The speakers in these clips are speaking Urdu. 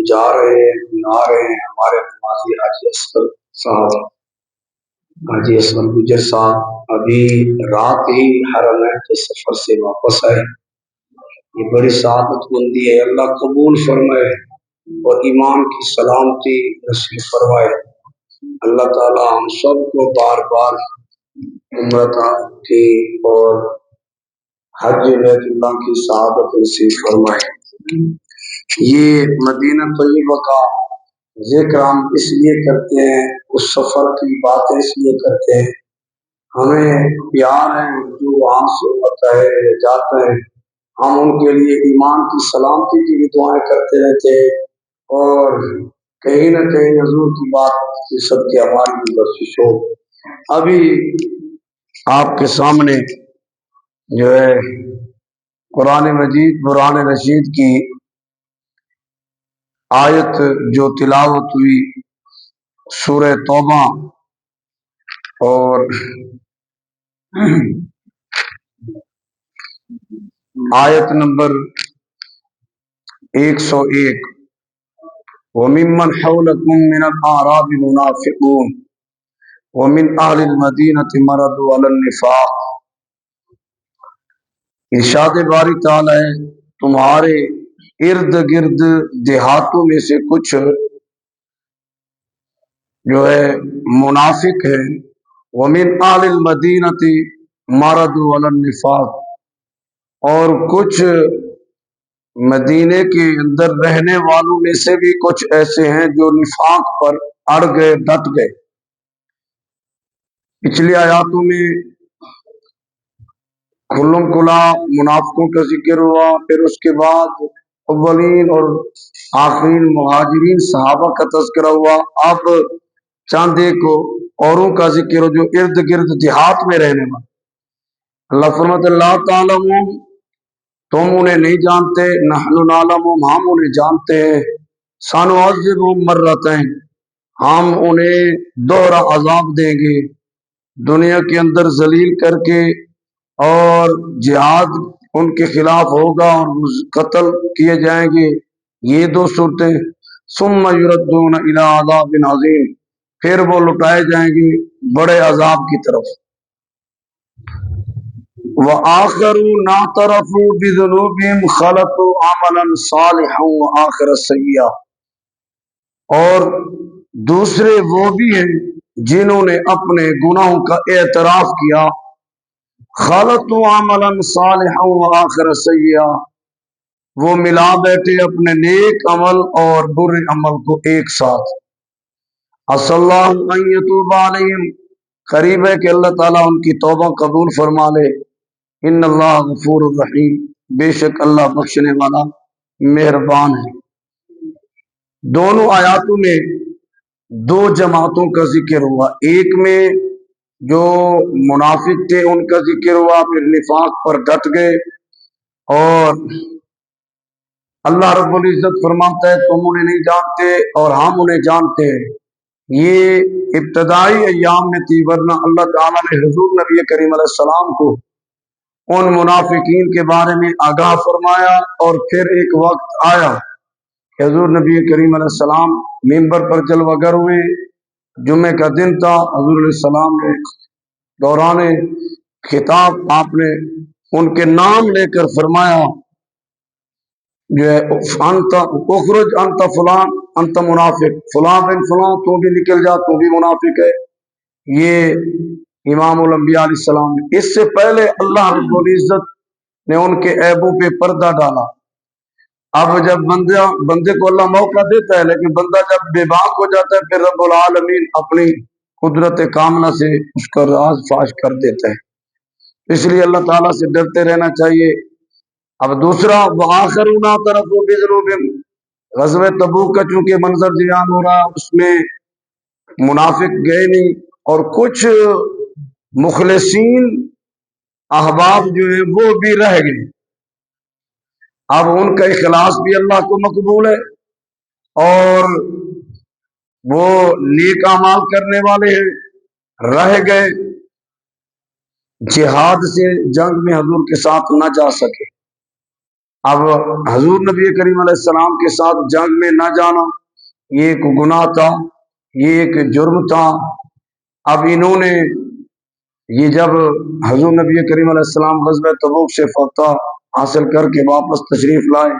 جا رہے ہیں آ رہے ہیں. ہمارے نمازی حاجی اصغر صاحب، حاجی اصغر گجر صاحب ابھی رات ہی حرمین کے سفر سے واپس آئے. یہ بڑی سعادت مندی ہے. اللہ قبول فرمائے اور ایمان کی سلامتی نصیب فرمائے. اللہ تعالی ہم سب کو بار بار عمرہ کی اور حج بیت اللہ کی سعادت نصیب فرمائے. یہ مدینہ طیبہ کا ذکر ہم اس لیے کرتے ہیں، اس سفر کی باتیں اس لیے کرتے ہیں، ہمیں پیار ہے جو وہاں سے ہوتا ہے جاتا ہے. ہم ان کے لیے ایمان کی سلامتی کی بھی دعائیں کرتے رہتے ہیں اور کہیں نہ کہیں حضور کی بات کی سب کی ہماری بھی بخشش ہو. ابھی آپ کے سامنے جو ہے قرآن مجید قرآن رشید کی آیت جو تلاوت ہوئی سورہ توبہ اور آیت نمبر 101، وَمِمَّنْ حَوْلَكُمْ مِنَ الْأَعْرَابِ مُنَافِقُونَ وَمِنْ أَهْلِ الْمَدِينَةِ مَرَضُوا عَلَى النِّفَاقِ. ارشاد باری تعالی ہے تمہارے ارد گرد دیہاتوں میں سے کچھ جو ہے منافق ہے. وَمِنْ أَهْلِ الْمَدِينَةِ مَرَضُوا عَلَى النِّفَاقِ، اور کچھ مدینے کے اندر رہنے والوں میں سے بھی کچھ ایسے ہیں جو نفاق پر اڑ گئے ڈٹ گئے. پچھلی آیاتوں میں کھلم کھلا منافقوں کا ذکر ہوا، پھر اس کے بعد اولین اور آخرین مہاجرین صحابہ کا تذکرہ ہوا. اب چاند ایک اوروں کا ذکر ہو جو ارد گرد دیہات میں رہنے والے. اللہ فرماتے اللہ تعالیٰ تم انہیں نہیں جانتے، نحن نعلمہم ہم انہیں جانتے ہیں، سنعذبہم مرتین ہم انہیں دوہرا عذاب دیں گے، دنیا کے اندر ذلیل کر کے اور جہاد ان کے خلاف ہوگا اور قتل کیے جائیں گے. یہ دو صورتیں. ثم یردون الی عذاب عظیم، پھر وہ لٹائے جائیں گے بڑے عذاب کی طرف. وآخرون اعترفوا بذنوبہم خلطوا عملا صالحا وآخر سیئا، اور دوسرے وہ بھی ہیں جنہوں نے اپنے گناہوں کا اعتراف کیا. خلطوا عملا صالحا وآخر سیئا، وہ ملا بیٹھے اپنے نیک عمل اور برے عمل کو ایک ساتھ. عسى الله ان يتوب عليهم، قریب ہے کہ اللہ تعالیٰ ان کی توبہ قبول فرما لے. ان اللہ غفور الرحیم، بے شک اللہ بخشنے والا مہربان ہے. دونوں آیاتوں میں دو جماعتوں کا ذکر ہوا. ایک میں جو منافق تھے ان کا ذکر ہوا، پھر نفاق پر ڈٹ گئے. اور اللہ رب العزت فرماتا ہے تم انہیں نہیں جانتے اور ہم انہیں جانتے ہیں. یہ ابتدائی ایام میں تھی، ورنہ اللہ تعالیٰ نے حضور نبی کریم علیہ السلام کو ان منافقین کے بارے میں آگاہ فرمایا. اور پھر ایک وقت آیا کہ حضور نبی کریم علیہ السلام ممبر پر جلوہ گر ہوئے. جمعے کا دن تھا. حضور علیہ السلام نے دوران خطاب آپ نے ان کے نام لے کر فرمایا جو ہے انت اخرج انت فلان انت منافق، فلاں بن فلاں تو بھی نکل جا، تو بھی منافق ہے. یہ امام الانبیاء علیہ السلام نے اس سے پہلے اللہ رب العزت نے ان کے عیبوں پہ پردہ ڈالا. اب جب بندے کو اللہ موقع دیتا ہے، لیکن بندہ جب بے باک ہو جاتا ہے پھر رب العالمین اپنی قدرت کاملہ سے اس کا راز فاش کر دیتا ہے. اس لیے اللہ تعالیٰ سے ڈرتے رہنا چاہیے. اب دوسرا وآخرون اعترفوا بذنوبہم، غزوہ تبوک کا چونکہ منظر بیان ہو رہا، اس میں منافق گئے نہیں اور کچھ مخلصین احباب جو ہیں وہ بھی رہ گئے. اب ان کا اخلاص بھی اللہ کو مقبول ہے اور وہ نیک اعمال کرنے والے ہیں، رہ گئے، جہاد سے جنگ میں حضور کے ساتھ نہ جا سکے. اب حضور نبی کریم علیہ السلام کے ساتھ جنگ میں نہ جانا یہ ایک گناہ تھا، یہ ایک جرم تھا۔ اب انہوں نے یہ جب حضور نبی کریم علیہ السلام غزوہ تبوک سے فتح حاصل کر کے واپس تشریف لائے،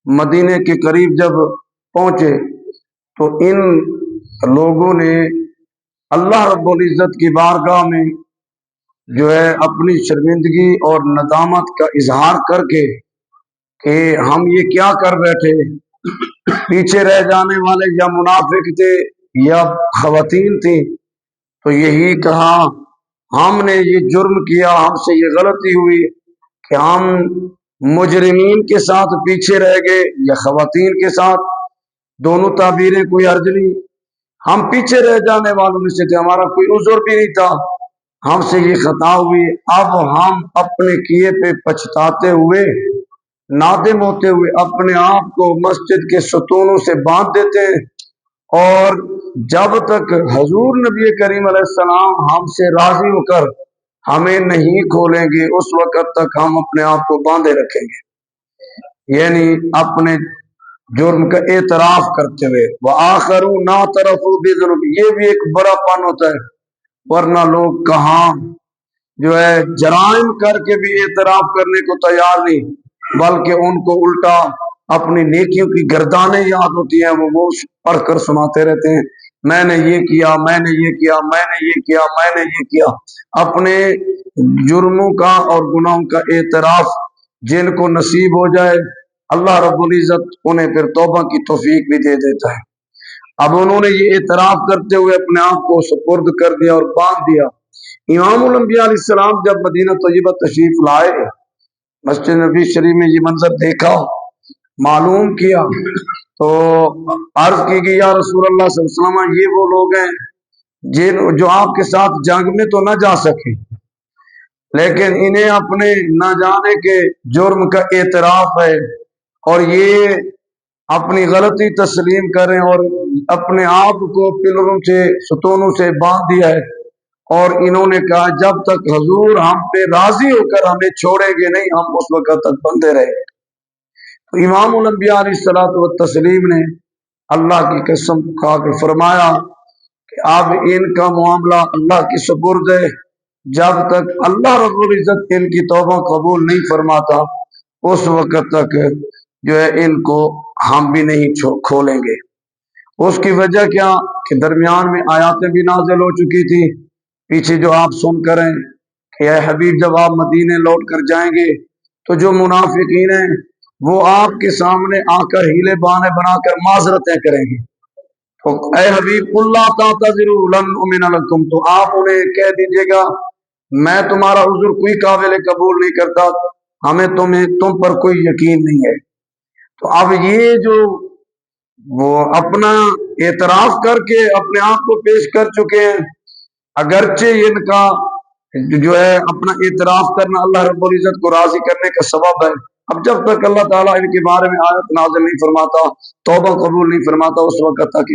مدینے کے قریب جب پہنچے تو ان لوگوں نے اللہ رب العزت کی بارگاہ میں جو ہے اپنی شرمندگی اور ندامت کا اظہار کر کے کہ ہم یہ کیا کر بیٹھے، پیچھے رہ جانے والے یا منافق تھے یا خواتین تھیں، تو یہی کہا ہم نے یہ جرم کیا، ہم سے یہ غلطی ہوئی کہ ہم مجرمین کے ساتھ پیچھے رہ گئے یا خواتین کے ساتھ، دونوں تعبیریں کوئی حرج نہیں، ہم پیچھے رہ جانے والوں میں سے تھے، ہمارا کوئی عذر بھی نہیں تھا، ہم سے یہ خطا ہوئی۔ اب ہم اپنے کیے پہ پچھتاتے ہوئے، نادم ہوتے ہوئے اپنے آپ کو مسجد کے ستونوں سے باندھ دیتے ہیں، اور جب تک حضور نبی کریم علیہ السلام ہم سے راضی ہو کر ہمیں نہیں کھولیں گے اس وقت تک ہم اپنے آپ کو باندھے رکھیں گے، یعنی اپنے جرم کا اعتراف کرتے ہوئے۔ وَآخَرُوا نَاعْتَرَفُوا بِذُنُوبِهِمْ، یہ بھی ایک بڑا پن ہوتا ہے، ورنہ لوگ کہاں جو ہے جرائم کر کے بھی اعتراف کرنے کو تیار نہیں، بلکہ ان کو الٹا اپنی نیکیوں کی گردانیں یاد ہوتی ہیں، وہ پڑھ کر سناتے رہتے ہیں، میں نے یہ کیا، میں نے یہ کیا، میں نے یہ کیا، میں نے یہ کیا۔ اپنے جرموں کا اور گناہوں کا اعتراف جن کو نصیب ہو جائے اللہ رب العزت انہیں پھر توبہ کی توفیق بھی دے دیتا ہے۔ اب انہوں نے یہ اعتراف کرتے ہوئے اپنے آپ کو سپرد کر دیا اور باندھ دیا۔ امام الانبیاء علیہ السلام جب مدینہ طیبہ تشریف لائے، مسجد نبی شریف میں یہ منظر دیکھا، معلوم کیا، تو عرض کی گئی یا رسول اللہ صلی اللہ علیہ وسلم، یہ وہ لوگ ہیں جو آپ کے ساتھ جنگ میں تو نہ جا سکے، لیکن انہیں اپنے نہ جانے کے جرم کا اعتراف ہے، اور یہ اپنی غلطی تسلیم کریں اور اپنے آپ کو پلروں سے ستونوں سے باندھ دیا ہے، اور انہوں نے کہا جب تک حضور ہم پہ راضی ہو کر ہمیں چھوڑیں گے نہیں، ہم اس وقت تک بندے رہیں گے۔ تو امام الانبیاء علیہ الصلوۃ والتسلیم نے اللہ کی قسم کھا کے فرمایا کہ اب ان کا معاملہ اللہ کی سپرد ہے، جب تک اللہ رب العزت ان کی توبہ قبول نہیں فرماتا اس وقت تک جو ہے ان کو ہم بھی نہیں کھولیں گے۔ اس کی وجہ کیا کہ درمیان میں آیاتیں بھی نازل ہو چکی تھی، پیچھے جو آپ سن کر ہیں کہ اے حبیب جب آپ مدینے لوٹ کر جائیں گے تو جو منافقین ہیں وہ آپ کے سامنے آ کر ہیلے بہانے بنا کر معذرتیں کریں گے، تو اے حبیب اللہ تعتذروا لن نؤمن لکم، تو آپ انہیں کہہ دیجیے گا میں تمہارا عذر کوئی قابل قبول نہیں کرتا، ہمیں تم پر کوئی یقین نہیں ہے۔ تو اب یہ جو وہ اپنا اعتراف کر کے اپنے آپ کو پیش کر چکے ہیں، اگرچہ ان کا جو ہے اپنا اعتراف کرنا اللہ رب العزت کو راضی کرنے کا سبب ہے، اب جب تک اللہ تعالیٰ ان کے بارے میں آیت نازل نہیں فرماتا، توبہ قبول نہیں فرماتا، اس وقت تک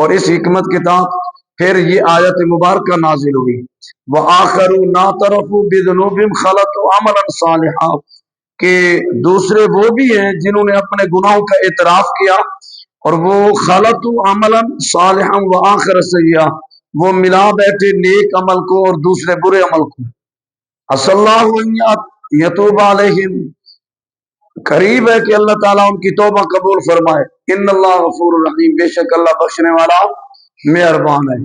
اور اس حکمت کے تحت پھر یہ آیت مبارکہ نازل ہوئی، وَآخَرُوا نَاعْتَرَفُوا بِذُنُوبِهِمْ خَلَطُوا عَمَلًا صَالِحًا، کہ دوسرے وہ بھی ہیں جنہوں نے اپنے گناہوں کا اعتراف کیا اور وہ خَلَطُوا عَمَلًا صَالِحًا وَآخَرَ سَيِّئًا، وہ ملا بیٹھے نیک عمل کو اور دوسرے برے عمل کو۔ عَسَى اللَّهُ أَن يَتُوبَ عَلَيْهِمْ، قریب ہے کہ اللہ تعالیٰ ان کی توبہ قبول فرمائے، ان اللہ غفور الرحیم، بے شک اللہ بخشنے والا مہربان ہے۔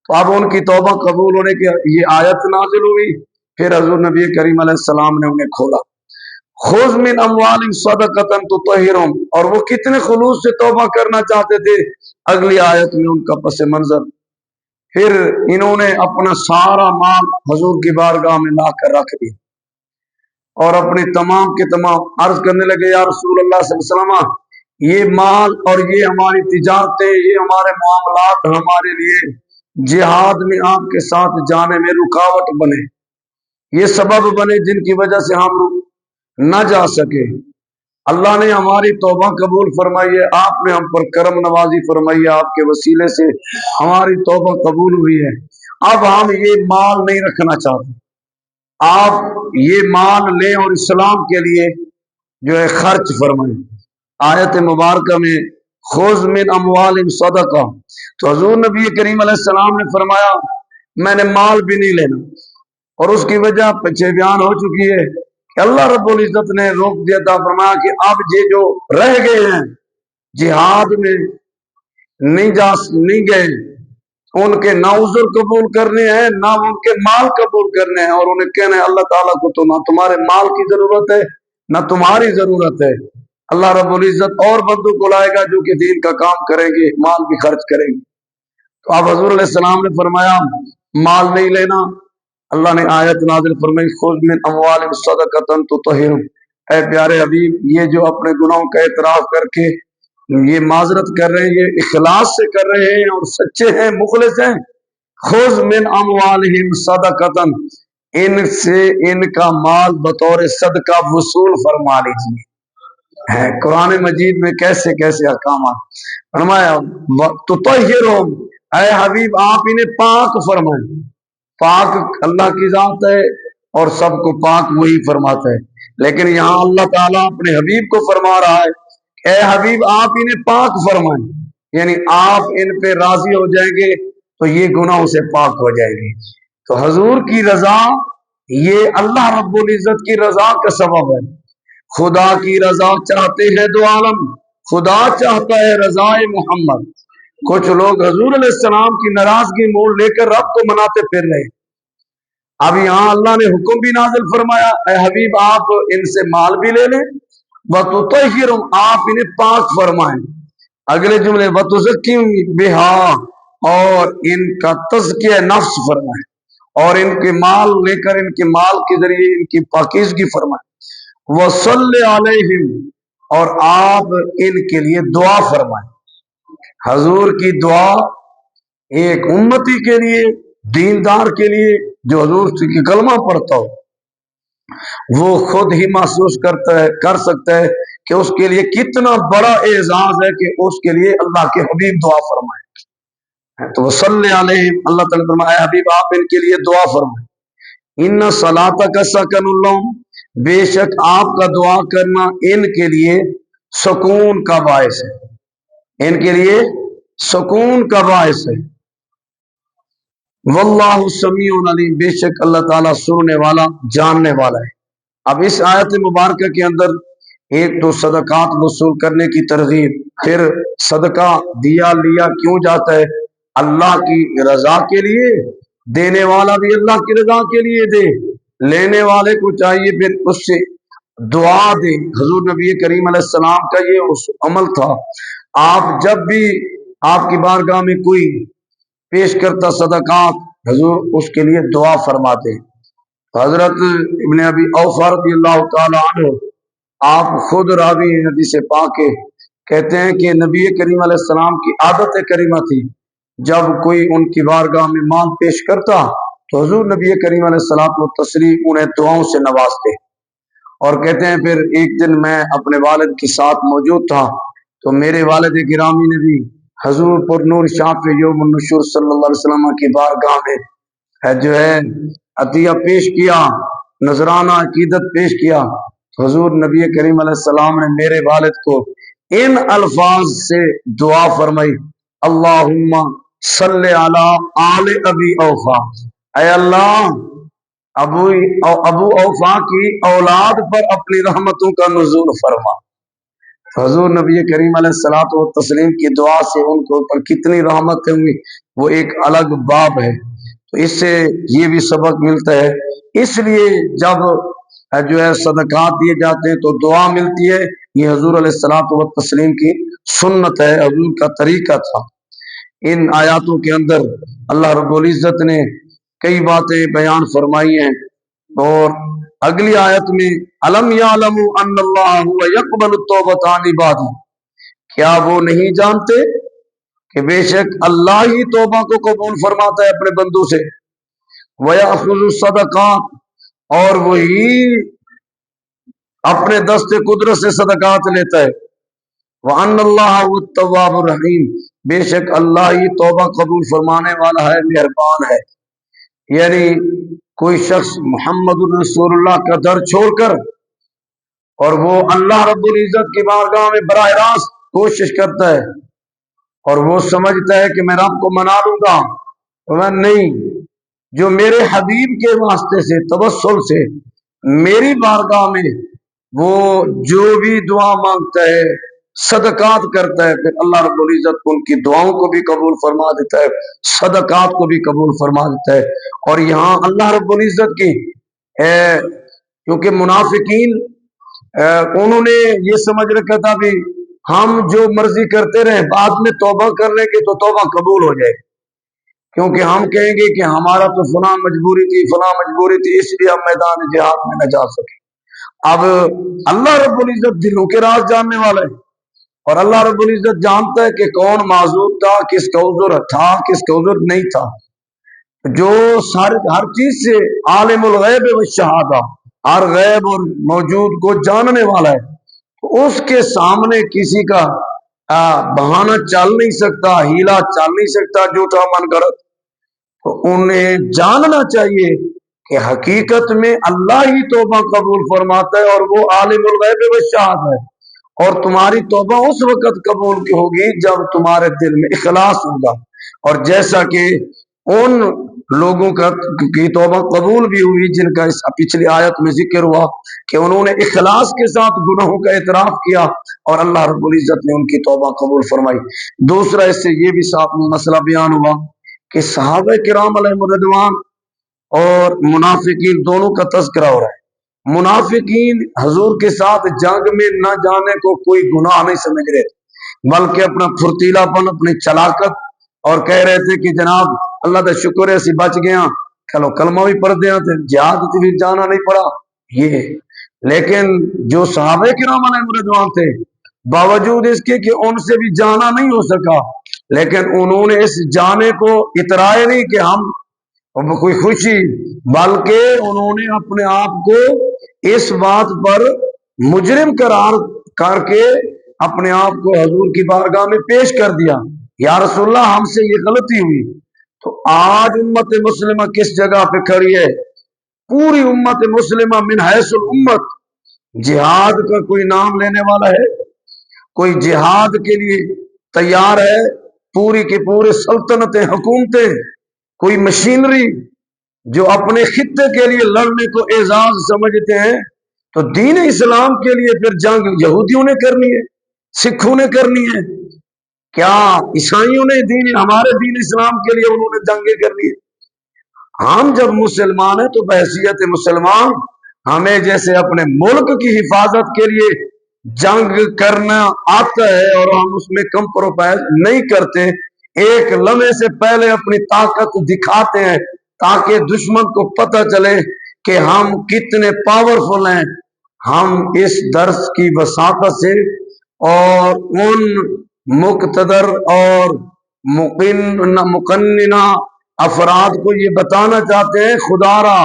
تو اب ان کی توبہ قبول ہونے کی یہ آیت نازل ہوئی، پھر حضور نبی کریم علیہ السلام نے انہیں کھولا، خذ من اموالہم صدقۃ تطہرہم، اور وہ کتنے خلوص سے توبہ کرنا چاہتے تھے، اگلی آیت میں ان کا پس منظر، پھر انہوں نے اپنا سارا مال حضور کی بارگاہ میں لا کر رکھ دیا اور اپنے تمام کے تمام عرض کرنے لگے یا رسول اللہ صلی اللہ علیہ وسلم، یہ مال اور یہ ہماری تجارتیں، یہ ہمارے معاملات ہمارے لیے جہاد میں آپ کے ساتھ جانے میں رکاوٹ بنے، یہ سبب بنے جن کی وجہ سے ہم نہ جا سکے۔ اللہ نے ہماری توبہ قبول فرمائی ہے، آپ نے ہم پر کرم نوازی فرمائی ہے، آپ کے وسیلے سے ہماری توبہ قبول ہوئی ہے، اب ہم یہ مال نہیں رکھنا چاہتے، آپ یہ مال لیں اور اسلام کے لیے جو ہے خرچ فرمائیں۔ آیت مبارکہ میں خذ من اموالہم صدقہ، تو حضور نبی کریم علیہ السلام نے فرمایا میں نے مال بھی نہیں لینا، اور اس کی وجہ پیچھے بیان ہو چکی ہے کہ اللہ رب العزت نے روک دیا تھا، فرمایا کہ اب یہ جو رہ گئے ہیں جہاد میں نہیں گئے، ان کے نہ عذر قبول کرنے ہیں نہ ان کے مال قبول کرنے ہیں، اور انہیں کہنا ہے اللہ تعالیٰ کو تو نہ تمہارے مال کی ضرورت ہے نہ تمہاری ضرورت ہے۔ اللہ رب العزت اور بندوں کو لائے گا جو کہ دین کا کام کریں گے، مال بھی خرچ کریں گے۔ تو اب حضور علیہ السلام نے فرمایا مال نہیں لینا۔ اللہ نے آیت نازل فرمائی خذ من اموالہم صدقۃ تطہرہم، اے پیارے حبیب یہ جو اپنے گناہوں کا اعتراف کر کے یہ معذرت کر رہے ہیں، یہ اخلاص سے کر رہے ہیں اور سچے ہیں، مخلص ہیں، خذ من اموالہم صدقۃ، ان سے ان کا مال بطور صدقہ وصول فرما لیجیے۔ قرآن مجید میں کیسے کیسے احکامات فرمایا، تطہرہم، اے حبیب آپ انہیں پاک فرمائیں۔ پاک اللہ کی ذات ہے اور سب کو پاک وہی فرماتا ہے، لیکن یہاں اللہ تعالیٰ اپنے حبیب کو فرما رہا ہے اے حبیب آپ انہیں پاک فرمائیں، یعنی آپ ان پہ راضی ہو جائیں گے تو یہ گناہوں سے پاک ہو جائے گی۔ تو حضور کی رضا یہ اللہ رب العزت کی رضا کا سبب ہے۔ خدا کی رضا چاہتے ہیں دو عالم، خدا چاہتا ہے رضا محمد۔ کچھ لوگ حضور علیہ السلام کی ناراضگی مول لے کر رب کو مناتے پھر رہے۔ اب یہاں اللہ نے حکم بھی نازل فرمایا اے حبیب آپ ان سے مال بھی لے لیں، وَتُطَهِّرُهُمْ آپ انہیں پاک فرمائیں۔ اگلے جملے وَتُزَكِّهُمْ بِهَا اور ان کا تزکیہ نفس فرمائیں، اور ان کے مال لے کر ان کے مال کے ذریعے ان کی پاکیزگی فرمائیں۔ وَصَلِّ عَلَيْهِمْ اور آپ ان کے لیے دعا فرمائیں۔ حضور کی دعا ایک امتی کے لیے، دیندار کے لیے جو حضور کی کلمہ پڑھتا ہو وہ خود ہی محسوس کر سکتا ہے کہ اس کے لیے کتنا بڑا اعزاز ہے کہ اس کے لیے اللہ کے حبیب دعا فرمائے۔ تو صلی علیہ اللہ تعالیٰ فرمائے حبیب آپ ان کے لیے دعا فرمائیں۔ ان صلاتک سکن لہم بے شک آپ کا دعا کرنا ان کے لیے سکون کا باعث ہے، ان کے لیے سکون کا باعث ہے۔ واللہ سمیع علیم بے شک اللہ تعالیٰ سننے والا جاننے والا ہے۔ اب اس آیت مبارکہ کے اندر ایک تو صدقات وصول کرنے کی ترغیب، پھر صدقہ دیا لیا کیوں جاتا ہے؟ اللہ کی رضا کے لیے، دینے والا بھی اللہ کی رضا کے لیے دے، لینے والے کو چاہیے پھر اس سے دعا دے۔ حضور نبی کریم علیہ السلام کا یہ عمل تھا، آپ جب بھی آپ کی بارگاہ میں کوئی پیش کرتا صدقات حضور اس کے لیے دعا فرماتے۔ حضرت ابن ابی اوفا رضی اللہ تعالی عنہ آپ خود راوی حدیث پاک کے کہتے ہیں کہ نبی کریم علیہ السلام کی عادت کریمہ تھی جب کوئی ان کی بارگاہ میں مال پیش کرتا تو حضور نبی کریم علیہ السلام و تسلیم انہیں دعاؤں سے نوازتے، اور کہتے ہیں پھر ایک دن میں اپنے والد کے ساتھ موجود تھا تو میرے والد گرامی نے بھی حضور پر نور شاہ پہ یوم النشور صلی اللہ علیہ وسلم کی بارگاہ میں جو ہے عطیہ پیش کیا، نذرانہ عقیدت پیش کیا۔ حضور نبی کریم علیہ السلام نے میرے والد کو ان الفاظ سے دعا فرمائی، اللہم صلی علی آل ابی اوفا، اے اللہ ابو اوفا کی اولاد پر اپنی رحمتوں کا نزول فرما۔ حضور نبی کریم علیہ الصلوۃ والتسلیم کی دعا سے ان کو پر کتنی رحمتیں ہوئی وہ ایک الگ باب ہے۔ تو اس سے یہ بھی سبق ملتا ہے، اس لیے جب جو ہے صدقات دیے جاتے ہیں تو دعا ملتی ہے، یہ حضور علیہ الصلوۃ والتسلیم کی سنت ہے، حضور کا طریقہ تھا۔ ان آیاتوں کے اندر اللہ رب العزت نے کئی باتیں بیان فرمائی ہیں، اور اگلی آیت میں الم یعلم ان اللہ هو یقبل التوبۃ عن عبادہ، کیا وہ نہیں جانتے کہ بے شک اللہ ہی توبہ کو قبول فرماتا ہے اپنے بندوں سے، ویأخذ الصدقات اور وہی اپنے دست قدرت سے صدقات لیتا ہے، وان اللہ هو التواب الرحیم بے شک اللہ ہی توبہ قبول فرمانے والا ہے، مہربان ہے۔ یعنی کوئی شخص محمد الرسول اللہ کا در چھوڑ کر اور وہ اللہ رب العزت کی بارگاہ میں براہ راست کوشش کرتا ہے اور وہ سمجھتا ہے کہ میں رب کو منا لوں گا، میں نہیں، جو میرے حبیب کے واسطے سے توسل سے میری بارگاہ میں وہ جو بھی دعا مانگتا ہے، صدقات کرتا ہے، پھر اللہ رب العزت ان کی دعاؤں کو بھی قبول فرما دیتا ہے، صدقات کو بھی قبول فرما دیتا ہے۔ اور یہاں اللہ رب العزت کی کیونکہ منافقین انہوں نے یہ سمجھ رکھا تھا بھی ہم جو مرضی کرتے رہے، بعد میں توبہ کر لیں گے تو توبہ قبول ہو جائے، کیونکہ ہم کہیں گے کہ ہمارا تو فلاں مجبوری تھی، فلاں مجبوری تھی، اس لیے ہم میدان جہاد میں نہ جا سکے۔ اب اللہ رب العزت دلوں کے راز جاننے والا ہے، اور اللہ رب العزت جانتا ہے کہ کون معذور تھا، کس کا عذر تھا، کس کا عذر نہیں تھا۔ جو ہر چیز سے عالم الغیب والشہادہ، ہر غیب اور موجود کو جاننے والا ہے، تو اس کے سامنے کسی کا بہانہ چل نہیں سکتا، ہیلا چل نہیں سکتا، جھوٹا من گھڑت۔ تو انہیں جاننا چاہیے کہ حقیقت میں اللہ ہی توبہ قبول فرماتا ہے، اور وہ عالم الغیب والشہادہ ہے، اور تمہاری توبہ اس وقت قبول کی ہوگی جب تمہارے دل میں اخلاص ہوگا۔ اور جیسا کہ ان لوگوں کی توبہ قبول بھی ہوئی جن کا اس پچھلی آیت میں ذکر ہوا کہ انہوں نے اخلاص کے ساتھ گناہوں کا اعتراف کیا اور اللہ رب العزت نے ان کی توبہ قبول فرمائی۔ دوسرا اس سے یہ بھی مسئلہ بیان ہوا کہ صحابہ کرام علیہ الرضوان اور منافقین دونوں کا تذکرہ ہو رہا ہے۔ منافقین حضور کے ساتھ جنگ میں نہ جانے کو کوئی گناہ نہیں سمجھ رہے، بلکہ اپنا پھرتیلا پن، اپنی چلاکت، اور کہہ رہے تھے کہ جناب اللہ کا شکر ہے اسی بچ گیا، چلو کلمہ بھی پڑھ دیا تھے، جہاد بھی جانا نہیں پڑا یہ۔ لیکن جو صحابہ کرام علیہ رضوان تھے، باوجود اس کے کہ ان سے بھی جانا نہیں ہو سکا، لیکن انہوں نے اس جانے کو اترائے نہیں کہ ہم کوئی خوشی، بلکہ انہوں نے اپنے آپ کو اس بات پر مجرم قرار کر کے اپنے آپ کو حضور کی بارگاہ میں پیش کر دیا، یا رسول اللہ ہم سے یہ غلطی ہوئی۔ تو آج امت مسلمہ کس جگہ پہ کھڑی ہے؟ پوری امت مسلمہ من حیث الامت جہاد کا کوئی نام لینے والا ہے؟ کوئی جہاد کے لیے تیار ہے؟ پوری کی پوری سلطنتیں، حکومتیں، کوئی مشینری جو اپنے خطے کے لیے لڑنے کو اعزاز سمجھتے ہیں، تو دین اسلام کے لیے پھر جنگ یہودیوں نے کرنی ہے، سکھوں نے کرنی ہے، کیا عیسائیوں نے ہمارے دین اسلام کے لیے انہوں نے جنگیں کرنی ہے؟ ہم جب مسلمان ہیں تو بحیثیت مسلمان ہمیں جیسے اپنے ملک کی حفاظت کے لیے جنگ کرنا آتا ہے اور ہم اس میں کمپرومائز نہیں کرتے، ایک لمحے سے پہلے اپنی طاقت دکھاتے ہیں تاکہ دشمن کو پتہ چلے کہ ہم کتنے پاورفل ہیں۔ ہم اس درس کی وساطت سے اور ان مقتدر اور مقننہ افراد کو یہ بتانا چاہتے ہیں، خدا را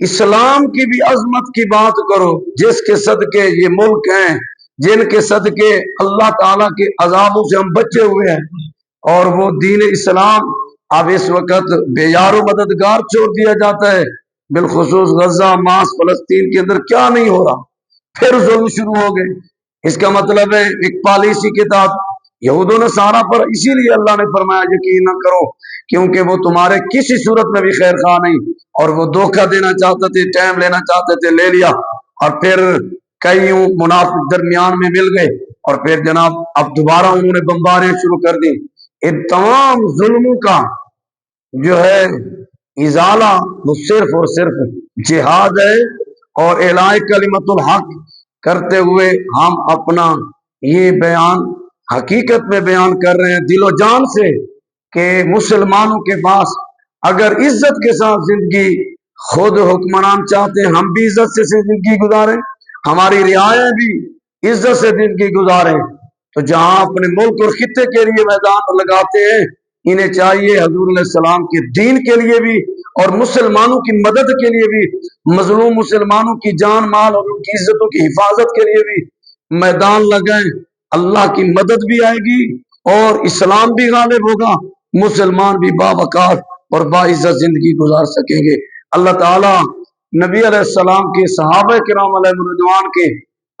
اسلام کی بھی عظمت کی بات کرو، جس کے صدقے یہ ملک ہیں، جن کے صدقے اللہ تعالیٰ کے عذابوں سے ہم بچے ہوئے ہیں، اور وہ دین اسلام اب اس وقت بے یار و مددگار چھوڑ دیا جاتا ہے۔ بالخصوص غزہ، ماس، فلسطین کے اندر کیا نہیں ہو رہا، پھر ظلم شروع ہو گئے۔ اس کا مطلب ہے ایک پالیسی کے تحت یہود و نصارہ پر اسی لیے اللہ نے فرمایا یقین نہ کرو، کیونکہ وہ تمہارے کسی صورت میں بھی خیر خواہ نہیں، اور وہ دھوکہ دینا چاہتے تھے، ٹائم لینا چاہتے تھے، لے لیا، اور پھر کئی منافق درمیان میں مل گئے، اور پھر جناب اب دوبارہ انہوں نے بمباریاں شروع کر دی۔ ان تمام ظلموں کا جو ہے ازالہ وہ صرف اور صرف جہاد ہے، اور اعلاء کلمت الحق کرتے ہوئے ہم اپنا یہ بیان حقیقت میں بیان کر رہے ہیں دل و جان سے کہ مسلمانوں کے پاس اگر عزت کے ساتھ زندگی، خود حکمران چاہتے ہیں ہم بھی عزت سے زندگی گزاریں، ہماری رعایا بھی عزت سے زندگی گزاریں، تو جہاں اپنے ملک اور خطے کے لیے میدان لگاتے ہیں، انہیں چاہیے حضور علیہ السلام کے دین کے لیے بھی اور مسلمانوں کی مدد کے لیے بھی، مظلوم مسلمانوں کی جان مال اور ان کی عزتوں کی حفاظت کے لیے بھی میدان لگائیں۔ اللہ کی مدد بھی آئے گی اور اسلام بھی غالب ہوگا، مسلمان بھی باوقار اور باعزت زندگی گزار سکیں گے۔ اللہ تعالی نبی علیہ السلام کے، صحابہ کرام علیہ رضوان کے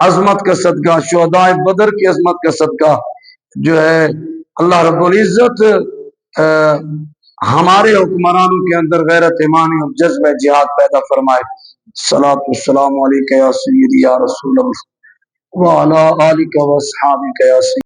عظمت کا صدقہ، شہدائے بدر کی عظمت کا صدقہ جو ہے اللہ رب العزت ہمارے حکمرانوں کے اندر غیرت ایمانی اور جذبہ جہاد پیدا فرمائے۔ الصلاۃ والسلام علیک یا سیدی یا رسول اللہ وعلی آلک و اصحابک یا سیدی۔